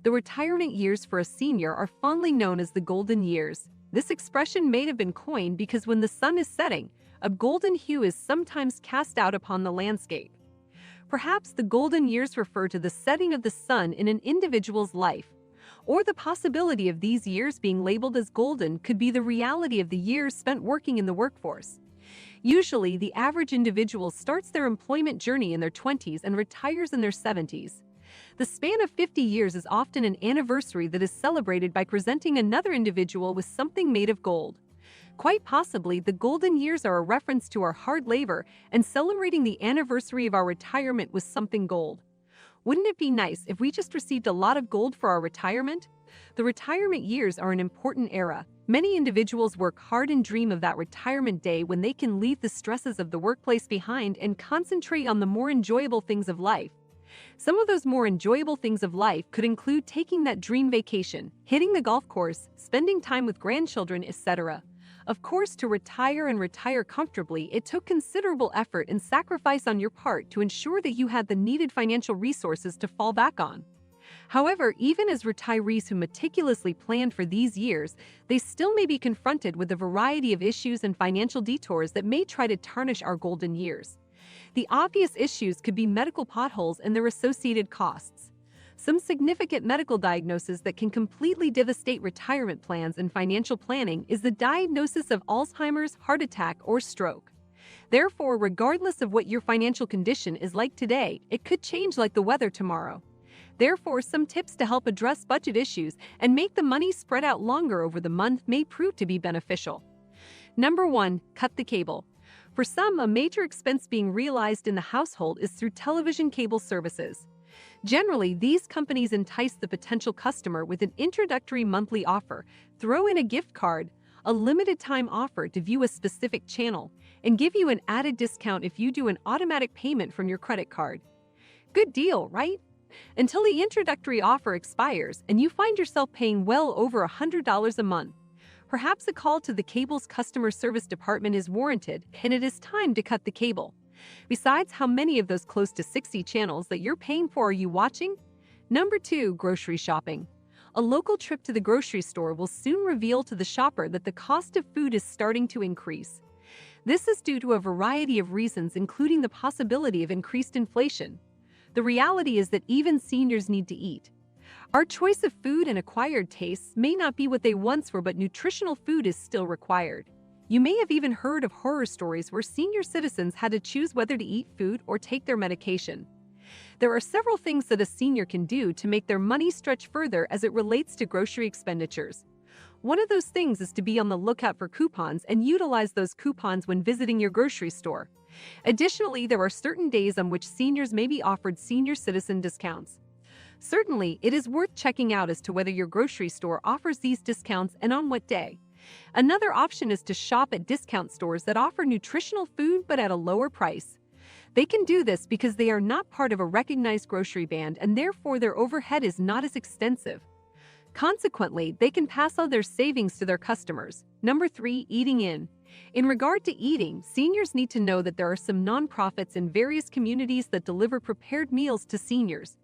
The retirement years for a senior are fondly known as the golden years. This expression may have been coined because when the sun is setting, a golden hue is sometimes cast out upon the landscape. Perhaps the golden years refer to the setting of the sun in an individual's life, or the possibility of these years being labeled as golden could be the reality of the years spent working in the workforce. Usually, the average individual starts their employment journey in their 20s and retires in their 70s. The span of 50 years is often an anniversary that is celebrated by presenting another individual with something made of gold. Quite possibly, the golden years are a reference to our hard labor and celebrating the anniversary of our retirement with something gold. Wouldn't it be nice if we just received a lot of gold for our retirement? The retirement years are an important era. Many individuals work hard and dream of that retirement day when they can leave the stresses of the workplace behind and concentrate on the more enjoyable things of life. Some of those more enjoyable things of life could include taking that dream vacation, hitting the golf course, spending time with grandchildren, etc. Of course, to retire comfortably, it took considerable effort and sacrifice on your part to ensure that you had the needed financial resources to fall back on. However, even as retirees who meticulously planned for these years, they still may be confronted with a variety of issues and financial detours that may try to tarnish our golden years. The obvious issues could be medical potholes and their associated costs. Some significant medical diagnosis that can completely devastate retirement plans and financial planning is the diagnosis of Alzheimer's, heart attack, or stroke. Therefore, regardless of what your financial condition is like today, it could change like the weather tomorrow. Therefore, some tips to help address budget issues and make the money spread out longer over the month may prove to be beneficial. Number 1. Cut the cable. For some, a major expense being realized in the household is through television cable services. Generally, these companies entice the potential customer with an introductory monthly offer, throw in a gift card, a limited-time offer to view a specific channel, and give you an added discount if you do an automatic payment from your credit card. Good deal, right? Until the introductory offer expires and you find yourself paying well over $100 a month. Perhaps a call to the cable's customer service department is warranted, and it is time to cut the cable. Besides, how many of those close to 60 channels that you're paying for are you watching? Number 2. Grocery shopping. A local trip to the grocery store will soon reveal to the shopper that the cost of food is starting to increase. This is due to a variety of reasons, including the possibility of increased inflation. The reality is that even seniors need to eat. Our choice of food and acquired tastes may not be what they once were, but nutritional food is still required. You may have even heard of horror stories where senior citizens had to choose whether to eat food or take their medication. There are several things that a senior can do to make their money stretch further as it relates to grocery expenditures. One of those things is to be on the lookout for coupons and utilize those coupons when visiting your grocery store. Additionally, there are certain days on which seniors may be offered senior citizen discounts. Certainly, it is worth checking out as to whether your grocery store offers these discounts and on what day. Another option is to shop at discount stores that offer nutritional food but at a lower price. They can do this because they are not part of a recognized grocery band and therefore their overhead is not as extensive. Consequently, they can pass on their savings to their customers. Number 3. Eating in. In regard to eating, seniors need to know that there are some nonprofits in various communities that deliver prepared meals to seniors.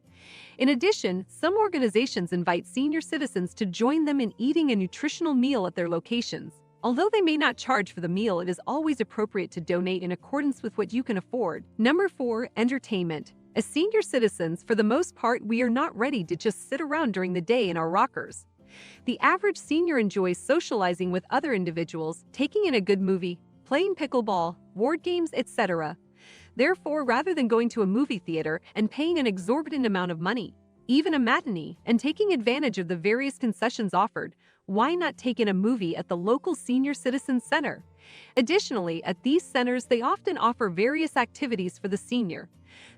In addition, some organizations invite senior citizens to join them in eating a nutritional meal at their locations. Although they may not charge for the meal, it is always appropriate to donate in accordance with what you can afford. Number 4. Entertainment. As senior citizens, for the most part, we are not ready to just sit around during the day in our rockers. The average senior enjoys socializing with other individuals, taking in a good movie, playing pickleball, board games, etc. Therefore, rather than going to a movie theater and paying an exorbitant amount of money, even a matinee, and taking advantage of the various concessions offered, why not take in a movie at the local senior citizen center? Additionally, at these centers, they often offer various activities for the senior.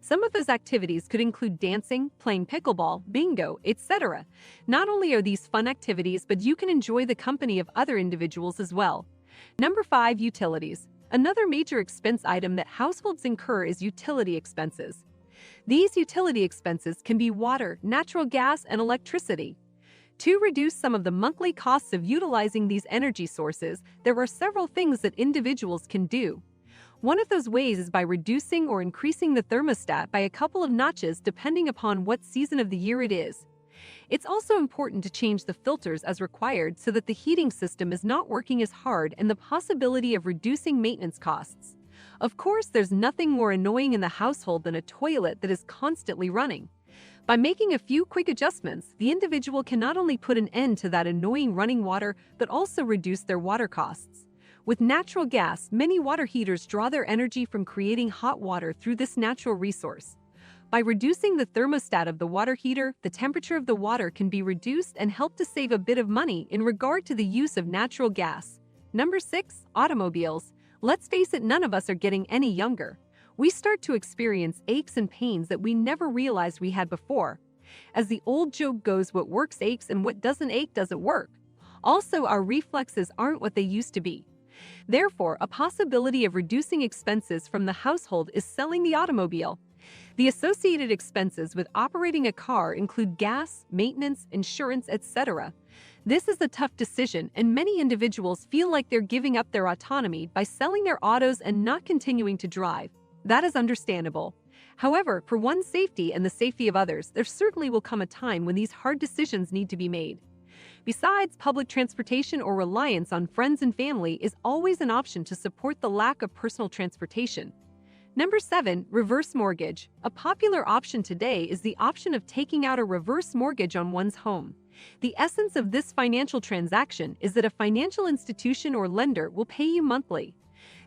Some of those activities could include dancing, playing pickleball, bingo, etc. Not only are these fun activities, but you can enjoy the company of other individuals as well. Number 5. Utilities. Another major expense item that households incur is utility expenses. These utility expenses can be water, natural gas, and electricity. To reduce some of the monthly costs of utilizing these energy sources, there are several things that individuals can do. One of those ways is by reducing or increasing the thermostat by a couple of notches depending upon what season of the year it is. It's also important to change the filters as required so that the heating system is not working as hard and the possibility of reducing maintenance costs. Of course, there's nothing more annoying in the household than a toilet that is constantly running. By making a few quick adjustments, the individual can not only put an end to that annoying running water, but also reduce their water costs. With natural gas, many water heaters draw their energy from creating hot water through this natural resource. By reducing the thermostat of the water heater, the temperature of the water can be reduced and help to save a bit of money in regard to the use of natural gas. Number 6. Automobiles. Let's face it, none of us are getting any younger. We start to experience aches and pains that we never realized we had before. As the old joke goes, what works aches and what doesn't ache doesn't work. Also, our reflexes aren't what they used to be. Therefore, a possibility of reducing expenses from the household is selling the automobile. The associated expenses with operating a car include gas, maintenance, insurance, etc. This is a tough decision, and many individuals feel like they're giving up their autonomy by selling their autos and not continuing to drive. That is understandable. However, for one's safety and the safety of others, there certainly will come a time when these hard decisions need to be made. Besides, public transportation or reliance on friends and family is always an option to support the lack of personal transportation. Number 7. Reverse mortgage. A popular option today is the option of taking out a reverse mortgage on one's home. The essence of this financial transaction is that a financial institution or lender will pay you monthly.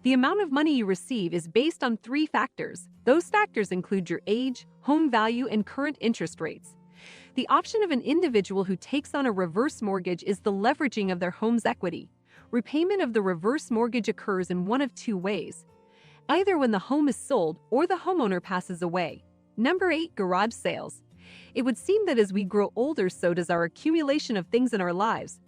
The amount of money you receive is based on 3 factors. Those factors include your age, home value, and current interest rates. The option of an individual who takes on a reverse mortgage is the leveraging of their home's equity. Repayment of the reverse mortgage occurs in one of 2 ways. Either when the home is sold or the homeowner passes away. Number 8. Garage sales. It would seem that as we grow older, so does our accumulation of things in our lives.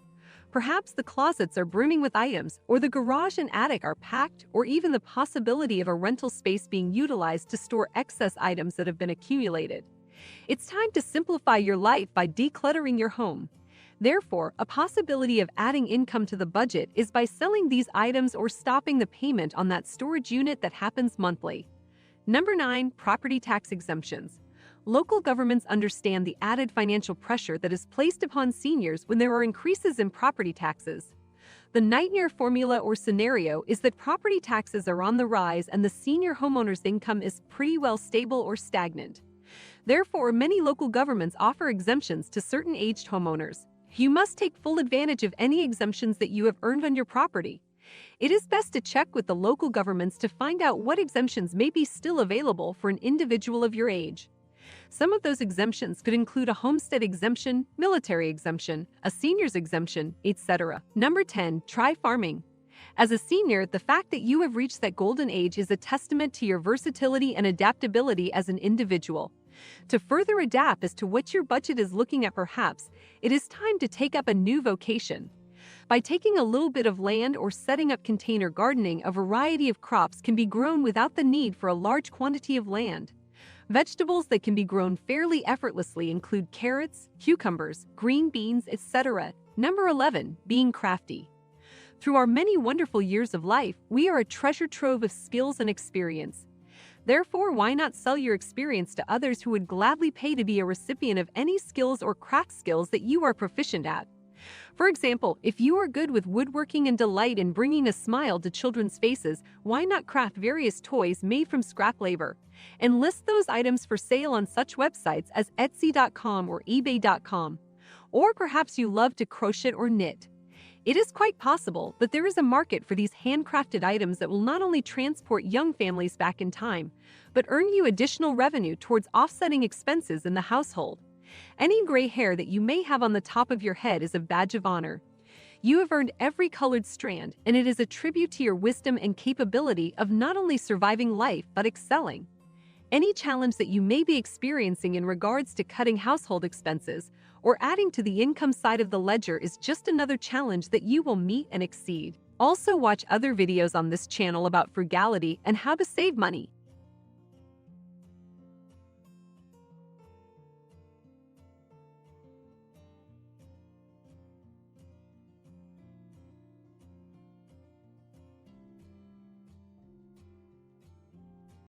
Perhaps the closets are brimming with items, or the garage and attic are packed, or even the possibility of a rental space being utilized to store excess items that have been accumulated. It's time to simplify your life by decluttering your home. Therefore, a possibility of adding income to the budget is by selling these items or stopping the payment on that storage unit that happens monthly. Number 9. Property tax exemptions. Local governments understand the added financial pressure that is placed upon seniors when there are increases in property taxes. The nightmare formula or scenario is that property taxes are on the rise and the senior homeowner's income is pretty well stable or stagnant. Therefore, many local governments offer exemptions to certain aged homeowners. You must take full advantage of any exemptions that you have earned on your property. It is best to check with the local governments to find out what exemptions may be still available for an individual of your age. Some of those exemptions could include a homestead exemption, military exemption, a senior's exemption, etc. Number 10. Try farming. As a senior, the fact that you have reached that golden age is a testament to your versatility and adaptability as an individual. To further adapt as to what your budget is looking at, perhaps, it is time to take up a new vocation. By taking a little bit of land or setting up container gardening, a variety of crops can be grown without the need for a large quantity of land. Vegetables that can be grown fairly effortlessly include carrots, cucumbers, green beans, etc. Number 11. Being crafty. Through our many wonderful years of life, we are a treasure trove of skills and experience. Therefore, why not sell your experience to others who would gladly pay to be a recipient of any skills or craft skills that you are proficient at? For example, if you are good with woodworking and delight in bringing a smile to children's faces, why not craft various toys made from scrap labor and list those items for sale on such websites as Etsy.com or eBay.com? Or perhaps you love to crochet or knit. It is quite possible that there is a market for these handcrafted items that will not only transport young families back in time, but earn you additional revenue towards offsetting expenses in the household. Any gray hair that you may have on the top of your head is a badge of honor. You have earned every colored strand, and it is a tribute to your wisdom and capability of not only surviving life but excelling. Any challenge that you may be experiencing in regards to cutting household expenses or adding to the income side of the ledger is just another challenge that you will meet and exceed. Also, watch other videos on this channel about frugality and how to save money.